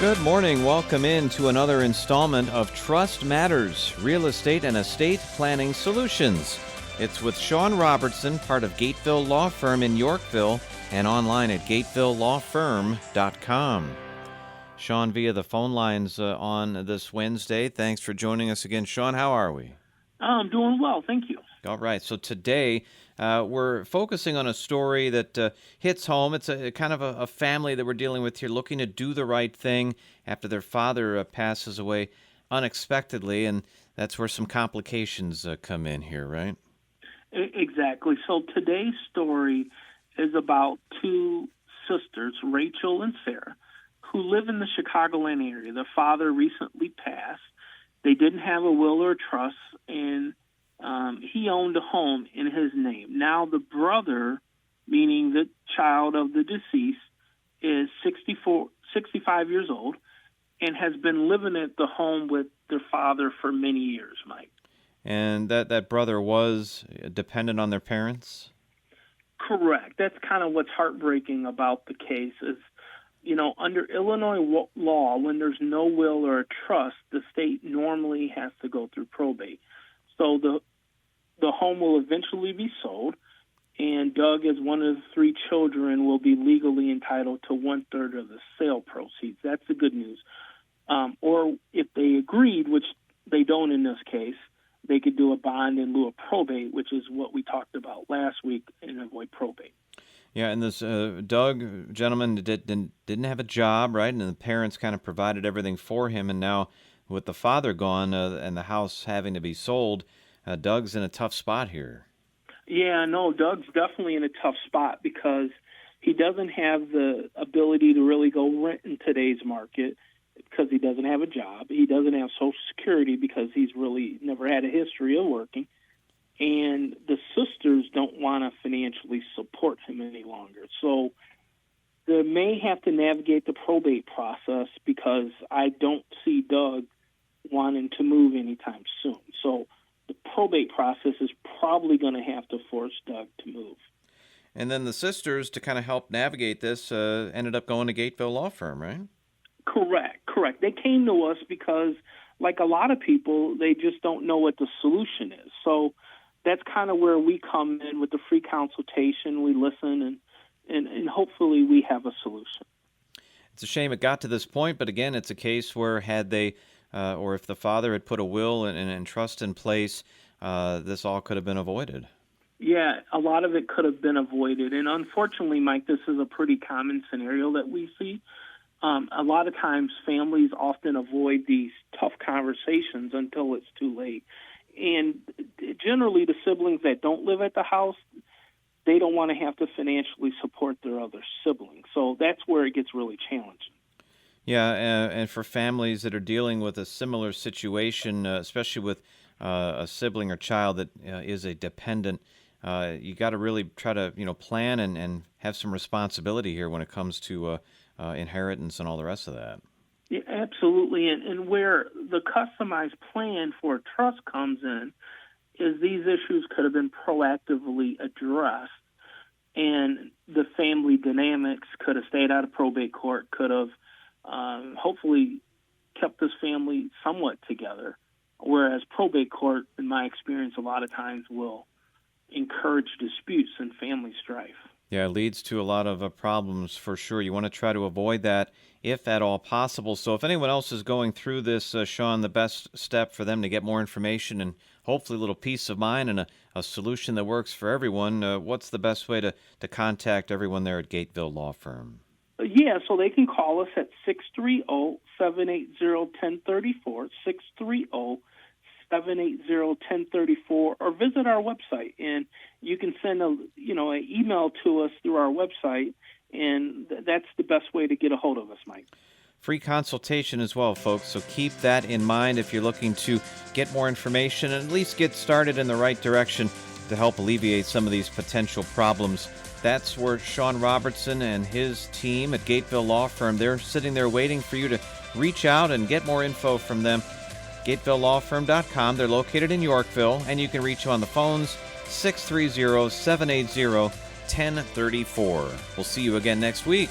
Good morning. Welcome in to another installment of Trust Matters, Real Estate and Estate Planning Solutions. It's with Sean Robertson, part of Gateville Law Firm in Yorkville, and online at gatevillelawfirm.com. Sean, via the phone lines on this Wednesday. Thanks for joining us again. Sean, how are we? I'm doing well, thank you. All right. So today we're focusing on a story that hits home. It's a kind of a family that we're dealing with here, looking to do the right thing after their father passes away unexpectedly, and that's where some complications come in here, right? Exactly. So today's story is about two sisters, Rachel and Sarah, who live in the Chicagoland area. Their father recently passed. They didn't have a will or trust, and he owned a home in his name. Now the brother, meaning the child of the deceased, is 65 years old and has been living at the home with their father for many years, Mike. And that brother was dependent on their parents? Correct. That's kind of what's heartbreaking about the case is, you know, under Illinois law, when there's no will or a trust, the state normally has to go through probate. So the home will eventually be sold, and Doug, as one of the three children, will be legally entitled to 1/3 of the sale proceeds. That's the good news. Or if they agreed, which they don't in this case, they could do a bond in lieu of probate, which is what we talked about last week, and avoid probate. Yeah, and this Doug gentleman didn't have a job, right? And the parents kind of provided everything for him, and now with the father gone and the house having to be sold, Doug's in a tough spot here. Yeah, no, Doug's definitely in a tough spot because he doesn't have the ability to really go rent in today's market because he doesn't have a job. He doesn't have Social Security because he's really never had a history of working. And the sisters don't want to financially support him any longer. So they may have to navigate the probate process because I don't see Doug wanting to move anytime soon. So the probate process is probably going to have to force Doug to move. And then the sisters, to kind of help navigate this, ended up going to Gateville Law Firm, right? Correct. They came to us because, like a lot of people, they just don't know what the solution is. So that's kind of where we come in with the free consultation. We listen, and hopefully we have a solution. It's a shame it got to this point, but again, it's a case where had they, or if the father had put a will and trust in place, this all could have been avoided. Yeah, a lot of it could have been avoided. And unfortunately, Mike, this is a pretty common scenario that we see. A lot of times families often avoid these tough conversations until it's too late. And generally the siblings that don't live at the house, they don't want to have to financially support their other siblings. So that's where it gets really challenging. Yeah, and for families that are dealing with a similar situation, especially with a sibling or child that is a dependent, you got to really try to plan and have some responsibility here when it comes to inheritance and all the rest of that. Yeah, absolutely. And where the customized plan for a trust comes in is these issues could have been proactively addressed, and the family dynamics could have stayed out of probate court, could have hopefully kept this family somewhat together, whereas probate court, in my experience, a lot of times will encourage disputes and family strife. Yeah, it leads to a lot of problems for sure. You want to try to avoid that if at all possible. So if anyone else is going through this, Sean, the best step for them to get more information and hopefully a little peace of mind and a solution that works for everyone, what's the best way to contact everyone there at Gateville Law Firm? Yeah, so they can call us at 630-780-1034, 630-780-1034, or visit our website, and you can send an email to us through our website, and that's the best way to get a hold of us, Mike. Free consultation as well, folks, so keep that in mind if you're looking to get more information and at least get started in the right direction to help alleviate some of these potential problems. That's where Sean Robertson and his team at Gateville Law Firm, they're sitting there waiting for you to reach out and get more info from them. GatevilleLawFirm.com. They're located in Yorkville, and you can reach them on the phones 630-780-1034. We'll see you again next week.